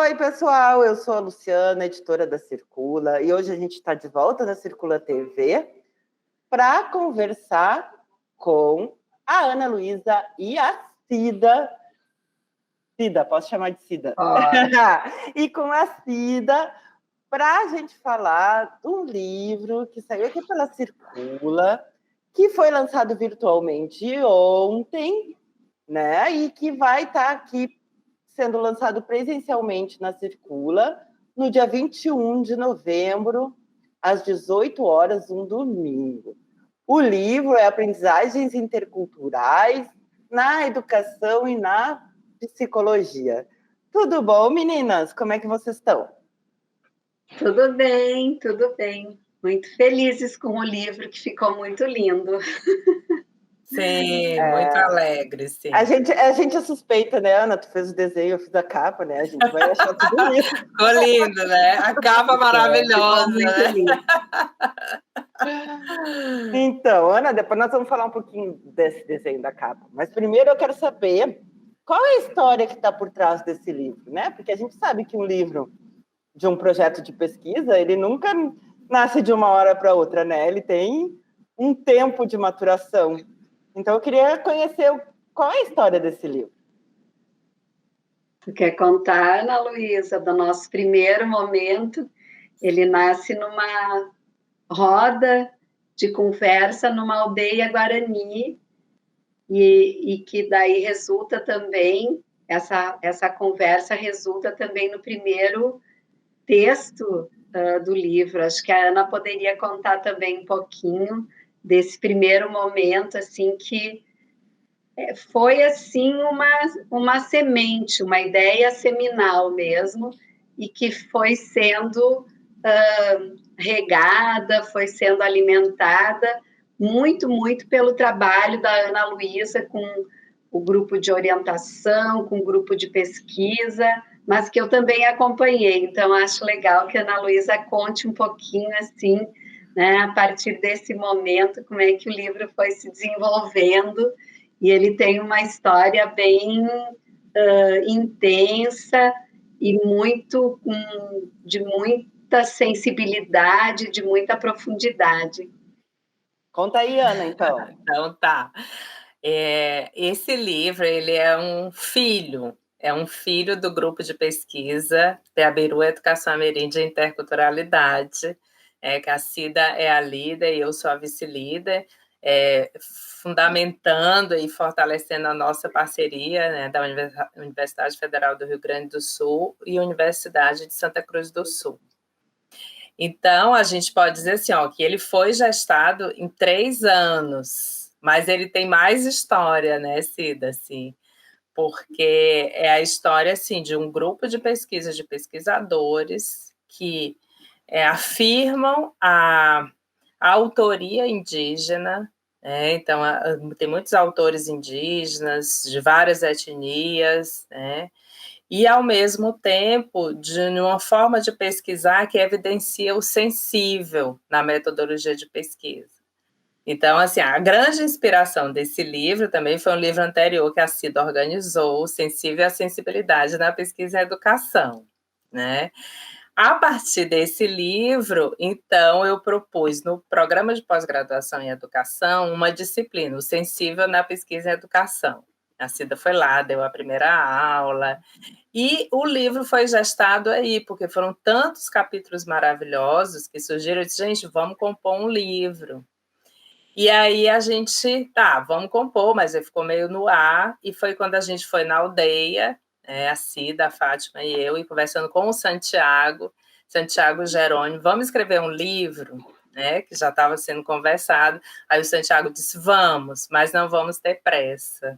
Oi, pessoal, eu sou a Luciana, editora da Circula, e hoje a gente está de volta na Circula TV para conversar com a Ana Luísa e a Cida. Cida, posso chamar de Cida? E com a Cida, para a gente falar de um livro que saiu aqui pela Circula, que foi lançado virtualmente ontem, né? E que vai estar aqui sendo lançado presencialmente na Circula no dia 21 de novembro, às 18 horas, um domingo. O livro é Aprendizagens Interculturais na Educação e na Psicologia. Tudo bom, meninas? Como é que vocês estão? Tudo bem, tudo bem. Muito felizes com o livro, que ficou muito lindo. Sim, muito alegre, sim. A gente é suspeita, né, Ana? Tu fez o desenho, eu fiz a capa, né? A gente vai achar tudo isso. Ficou lindo, né? A capa maravilhosa, né? Lindo. Então, Ana, depois nós vamos falar um pouquinho desse desenho da capa. Mas primeiro eu quero saber qual é a história que está por trás desse livro, né? Porque a gente sabe que um livro de um projeto de pesquisa, ele nunca nasce de uma hora para outra, né? Ele tem um tempo de maturação. Então, eu queria conhecer qual é a história desse livro. Tu quer contar, Ana Luísa, do nosso primeiro momento? Ele nasce numa roda de conversa numa aldeia guarani e que daí resulta também, essa conversa resulta também no primeiro texto do livro. Acho que a Ana poderia contar também um pouquinho desse primeiro momento, assim, que foi, assim, uma semente, uma ideia seminal mesmo, e que foi sendo regada, foi sendo alimentada, muito, muito pelo trabalho da Ana Luísa com o grupo de orientação, com o grupo de pesquisa, mas que eu também acompanhei. Então, acho legal que a Ana Luísa conte um pouquinho, assim, né, a partir desse momento, como é que o livro foi se desenvolvendo, e ele tem uma história bem intensa e de muita sensibilidade, de muita profundidade. Conta aí, Ana, então. Então tá. Esse livro, ele é um filho do grupo de pesquisa Peabiru Educação Ameríndia e Interculturalidade, que a Cida é a líder e eu sou a vice-líder, fundamentando e fortalecendo a nossa parceria, né, da Universidade Federal do Rio Grande do Sul e Universidade de Santa Cruz do Sul. Então, a gente pode dizer assim, que ele foi gestado em 3 anos, mas ele tem mais história, né, Cida, assim, porque é a história, assim, de um grupo de pesquisa, de pesquisadores que afirmam a autoria indígena, né? Então, tem muitos autores indígenas, de várias etnias, né? E, ao mesmo tempo, de uma forma de pesquisar que evidencia o sensível na metodologia de pesquisa. Então, assim, a grande inspiração desse livro também foi um livro anterior que a Cida organizou, o Sensível à Sensibilidade na Pesquisa e Educação, né? A partir desse livro, então, eu propus no programa de pós-graduação em educação uma disciplina, o Sensível na Pesquisa e Educação. A Cida foi lá, deu a primeira aula, e o livro foi gestado aí, porque foram tantos capítulos maravilhosos que surgiram. Eu disse, gente, vamos compor um livro. E aí a gente, vamos compor, mas ele ficou meio no ar, e foi quando a gente foi na aldeia, a Cida, a Fátima e eu, e conversando com o Santiago Jerônimo, vamos escrever um livro, né, que já estava sendo conversado. Aí o Santiago disse, vamos, mas não vamos ter pressa.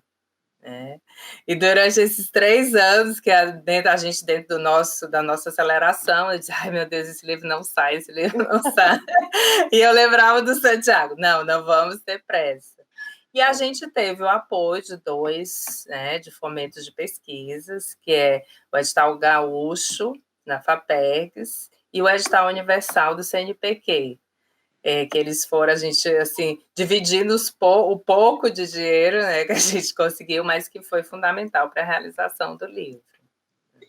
E durante esses 3 anos que a gente dentro da nossa aceleração, eu disse, ai meu Deus, esse livro não sai. E eu lembrava do Santiago, não vamos ter pressa. E a gente teve o apoio de 2, de fomentos de pesquisas, que é o edital Gaúcho, na FAPERGS, e o edital Universal do CNPq, que eles foram, a gente, assim, dividindo o pouco de dinheiro, né, que a gente conseguiu, mas que foi fundamental para a realização do livro.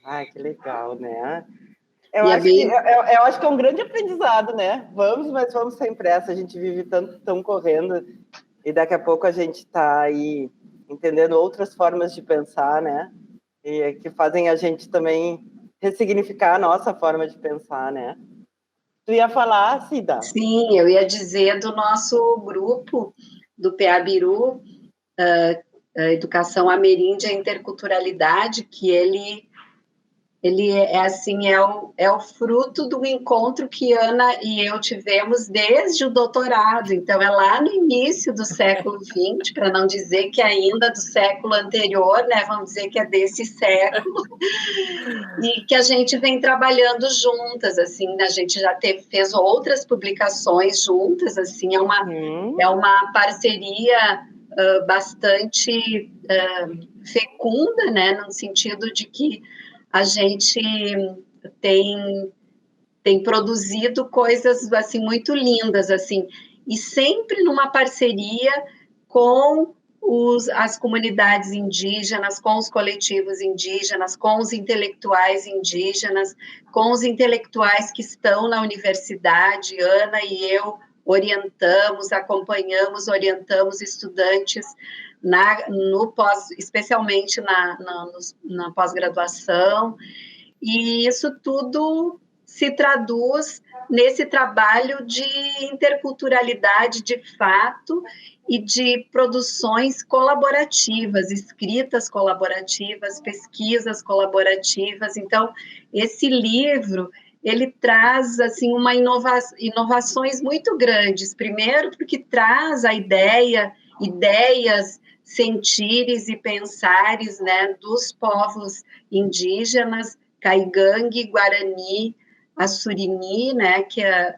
Ai, que legal, né? Eu acho que é um grande aprendizado, né? Mas vamos sem pressa, a gente vive tão correndo, e daqui a pouco a gente está aí entendendo outras formas de pensar, né? E que fazem a gente também ressignificar a nossa forma de pensar, né? Tu ia falar, Cida? Sim, eu ia dizer do nosso grupo, do PABIRU, Educação Ameríndia e Interculturalidade, que ele é o fruto do encontro que Ana e eu tivemos desde o doutorado. Então, é lá no início do século XX, para não dizer que ainda do século anterior, né? Vamos dizer que é desse século, e que a gente vem trabalhando juntas, assim, a gente já fez outras publicações juntas, assim, é uma parceria bastante fecunda, né? No sentido de que a gente tem produzido coisas assim muito lindas, assim, e sempre numa parceria com as comunidades indígenas, com os coletivos indígenas, com os intelectuais indígenas, com os intelectuais que estão na universidade. Ana e eu orientamos estudantes especialmente na pós-graduação, e isso tudo se traduz nesse trabalho de interculturalidade de fato e de produções colaborativas, escritas colaborativas, pesquisas colaborativas. Então, esse livro, ele traz assim inovações muito grandes. Primeiro, porque traz ideias, sentires e pensares, né, dos povos indígenas, Caigangue, Guarani, Assurini, né, que a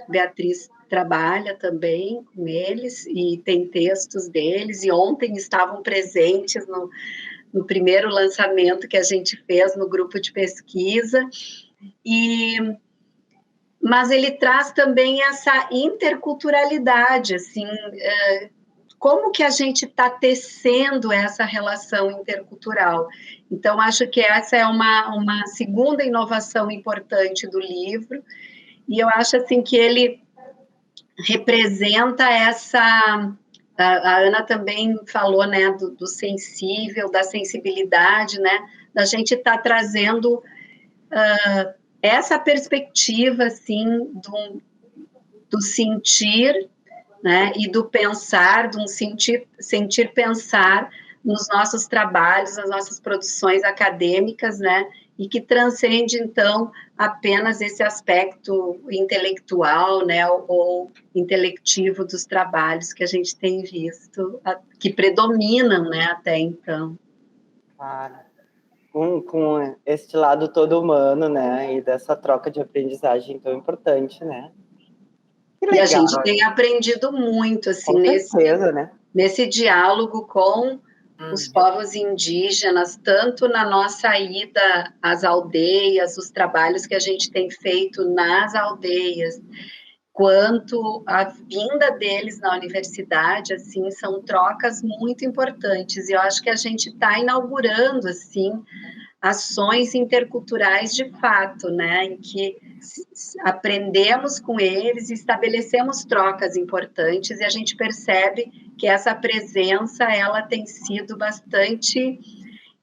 Beatriz trabalha também com eles, e tem textos deles, e ontem estavam presentes no primeiro lançamento que a gente fez no grupo de pesquisa, mas ele traz também essa interculturalidade, assim, como que a gente está tecendo essa relação intercultural. Então, acho que essa é uma segunda inovação importante do livro, e eu acho assim que ele representa essa... A Ana também falou, né, do sensível, da sensibilidade, né, da gente estar trazendo essa perspectiva, assim, do sentir, né, e do pensar, de um sentir pensar nos nossos trabalhos, nas nossas produções acadêmicas, né, e que transcende, então, apenas esse aspecto intelectual, né, ou intelectivo dos trabalhos que a gente tem visto, que predominam, né, até então. Claro. Com este lado todo humano, né, e dessa troca de aprendizagem tão importante, né? E a gente tem aprendido muito, assim, nesse diálogo com os povos indígenas, tanto na nossa ida às aldeias, os trabalhos que a gente tem feito nas aldeias, quanto a vinda deles na universidade, assim, são trocas muito importantes, e eu acho que a gente está inaugurando, assim, ações interculturais de fato, né, em que aprendemos com eles e estabelecemos trocas importantes, e a gente percebe que essa presença, ela tem sido bastante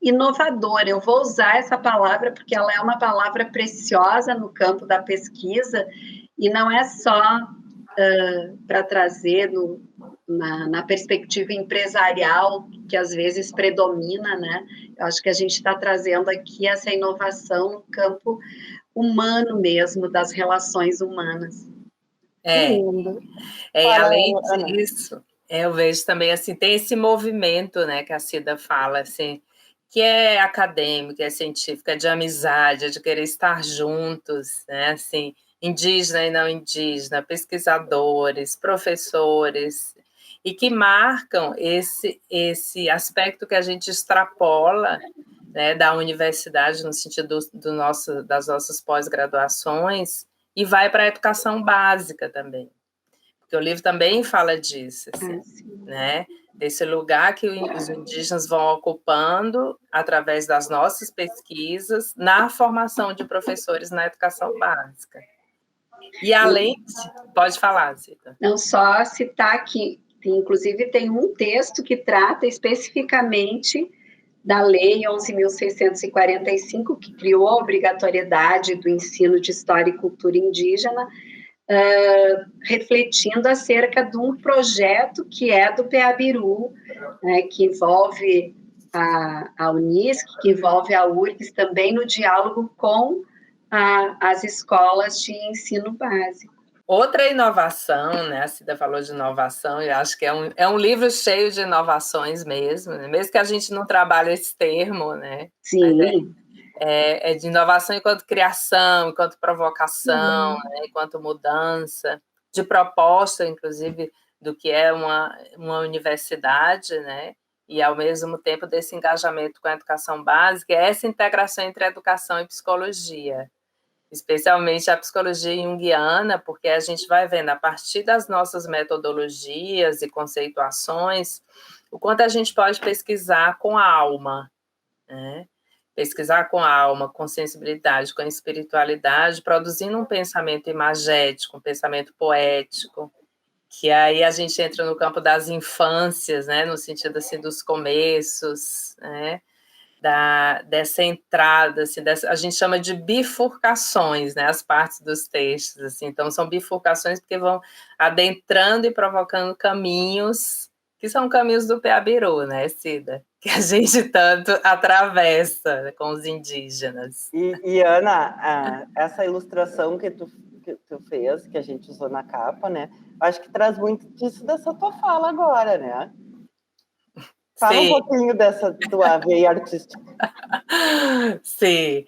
inovadora. Eu vou usar essa palavra porque ela é uma palavra preciosa no campo da pesquisa, e não é só para trazer na perspectiva empresarial, que às vezes predomina, né? Eu acho que a gente está trazendo aqui essa inovação no campo humano mesmo, das relações humanas. Além disso, eu vejo também, assim, tem esse movimento, né, que a Cida fala, assim, que é acadêmico, é científico, é de amizade, é de querer estar juntos, né, assim, indígena e não indígena, pesquisadores, professores, e que marcam esse aspecto que a gente extrapola, né, da universidade, no sentido das nossas pós-graduações, e vai para a educação básica também. Porque o livro também fala disso, assim, né? desse lugar que os indígenas vão ocupando através das nossas pesquisas na formação de professores na educação básica. E além... Pode falar, Zita. Não só citar que, inclusive, tem um texto que trata especificamente da Lei 11.645, que criou a obrigatoriedade do ensino de história e cultura indígena, refletindo acerca de um projeto que é do PEABIRU, né, que envolve a Unisc, que envolve a URGS também no diálogo com as escolas de ensino básico. Outra inovação, né? A Cida falou de inovação, e acho que é um livro cheio de inovações mesmo, né? Mesmo que a gente não trabalhe esse termo, né? Sim. É de inovação enquanto criação, enquanto provocação, né? Enquanto mudança, de proposta, inclusive, do que é uma universidade, né? E, ao mesmo tempo, desse engajamento com a educação básica, é essa integração entre educação e psicologia, especialmente a psicologia junguiana, porque a gente vai vendo, a partir das nossas metodologias e conceituações, o quanto a gente pode pesquisar com a alma, né? Pesquisar com a alma, com sensibilidade, com espiritualidade, produzindo um pensamento imagético, um pensamento poético, que aí a gente entra no campo das infâncias, né? No sentido assim, dos começos, né? Dessa entrada, assim, a gente chama de bifurcações, né, as partes dos textos, assim, então são bifurcações porque vão adentrando e provocando caminhos, que são caminhos do PEABIRU, né, Cida? Que a gente tanto atravessa com os indígenas. E Ana, essa ilustração que tu fez, que a gente usou na capa, né, acho que traz muito disso dessa tua fala agora, né? Fala um pouquinho dessa tua veia artística. Sim.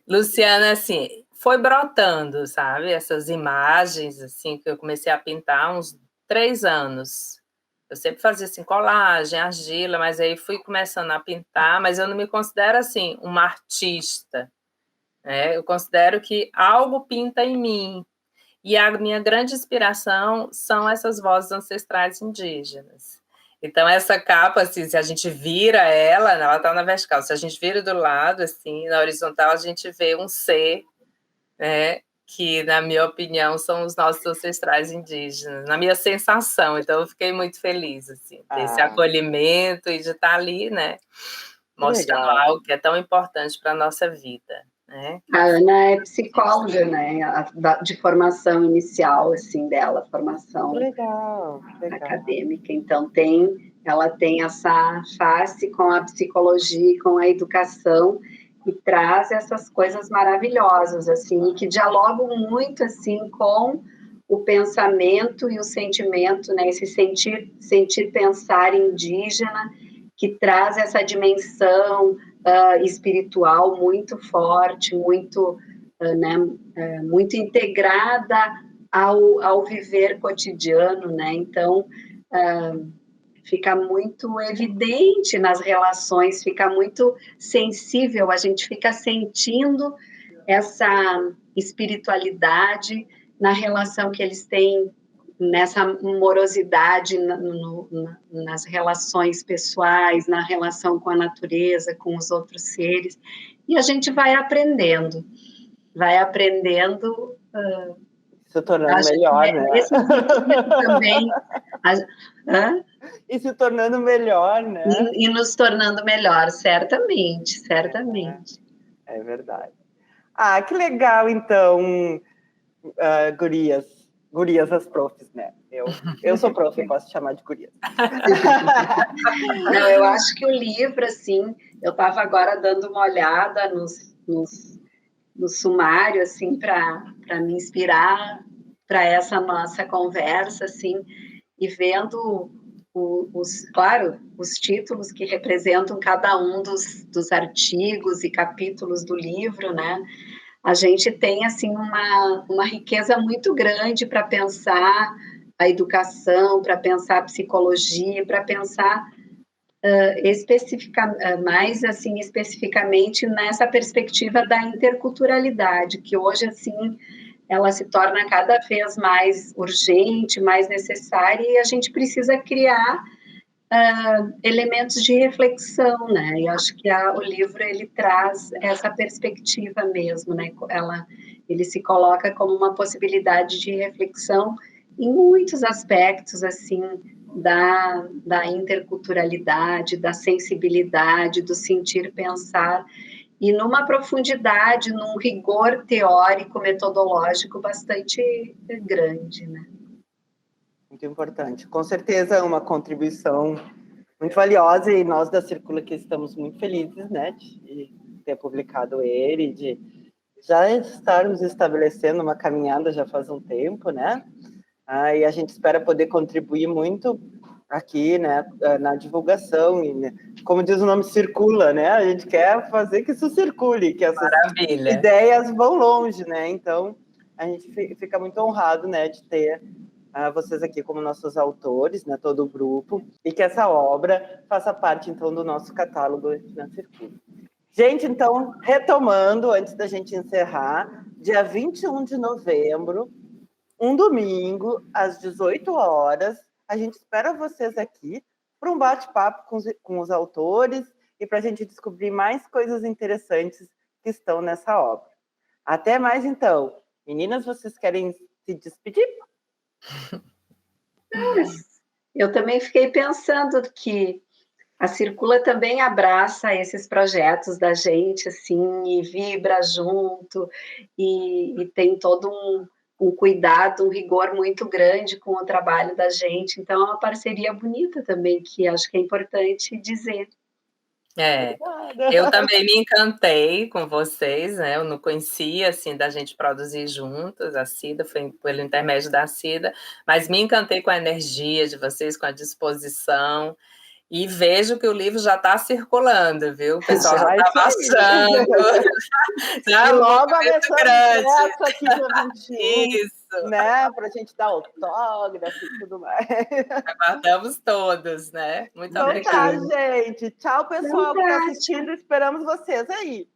Luciana, assim, foi brotando, sabe? Essas imagens, assim, que eu comecei a pintar há uns 3 anos. Eu sempre fazia, assim, colagem, argila, mas aí fui começando a pintar, mas eu não me considero, assim, uma artista, né? Eu considero que algo pinta em mim. E a minha grande inspiração são essas vozes ancestrais indígenas. Então, essa capa, assim, se a gente vira ela está na vertical. Se a gente vira do lado, assim, na horizontal, a gente vê um ser, né, que, na minha opinião, são os nossos ancestrais indígenas, na minha sensação. Então, eu fiquei muito feliz, assim, desse acolhimento e de estar ali, né, mostrando algo que é tão importante para a nossa vida, né? A Ana é psicóloga, né, de formação inicial, assim, dela, formação acadêmica, então ela tem essa face com a psicologia e com a educação e traz essas coisas maravilhosas, assim, e que dialogam muito, assim, com o pensamento e o sentimento, né, esse sentir pensar indígena, que traz essa dimensão espiritual muito forte, muito, muito integrada ao viver cotidiano, né? Então, fica muito evidente nas relações, fica muito sensível, a gente fica sentindo essa espiritualidade na relação que eles têm, nessa morosidade nas relações pessoais, na relação com a natureza, com os outros seres, e a gente vai aprendendo se tornando melhor, né? Esse também. E se tornando melhor, né? E nos tornando melhor, certamente. É verdade. Ah, que legal, então, gurias as profs, né? Eu sou prof, eu posso chamar de gurias. Não, eu acho que o livro, assim, eu estava agora dando uma olhada no sumário, assim, para me inspirar para essa nossa conversa, assim, e vendo claro, os títulos que representam cada um dos artigos e capítulos do livro, né? A gente tem, assim, uma riqueza muito grande para pensar a educação, para pensar a psicologia, para pensar mais, assim, especificamente nessa perspectiva da interculturalidade, que hoje, assim, ela se torna cada vez mais urgente, mais necessária, e a gente precisa criar elementos de reflexão, né? E acho que o livro ele traz essa perspectiva mesmo, né? Ele se coloca como uma possibilidade de reflexão em muitos aspectos, assim, da interculturalidade, da sensibilidade, do sentir, pensar, e numa profundidade, num rigor teórico, metodológico bastante grande, né? Muito importante. Com certeza é uma contribuição muito valiosa, e nós da Circula aqui estamos muito felizes, né, de ter publicado ele, de já estarmos estabelecendo uma caminhada já faz um tempo, né? E a gente espera poder contribuir muito aqui, né, na divulgação, e, né, como diz o nome, circula, né? A gente quer fazer que isso circule, que essas ideias vão longe, né? Então, a gente fica muito honrado, né, de ter vocês aqui como nossos autores, né, todo o grupo, e que essa obra faça parte, então, do nosso catálogo na Circula. Gente, então, retomando, antes da gente encerrar, dia 21 de novembro, um domingo, às 18 horas, a gente espera vocês aqui para um bate-papo com os autores e para a gente descobrir mais coisas interessantes que estão nessa obra. Até mais, então. Meninas, vocês querem se despedir? Eu também fiquei pensando que a Circula também abraça esses projetos da gente, assim, e vibra junto, e tem todo um cuidado, um rigor muito grande com o trabalho da gente. Então, é uma parceria bonita também, que acho que é importante dizer. Eu também me encantei com vocês, né? Eu não conhecia, assim, da gente produzir juntos, a Cida, foi pelo intermédio da Cida, mas me encantei com a energia de vocês, com a disposição, e vejo que o livro já está circulando, viu? O pessoal já está baixando. Já e logo a versão grande aqui dia 21. Isso. Né? Para a gente dar autógrafo e tudo mais. Aguardamos todos, né? Muito então obrigada. Tá, gente. Tchau, pessoal, que está assistindo. Esperamos vocês aí.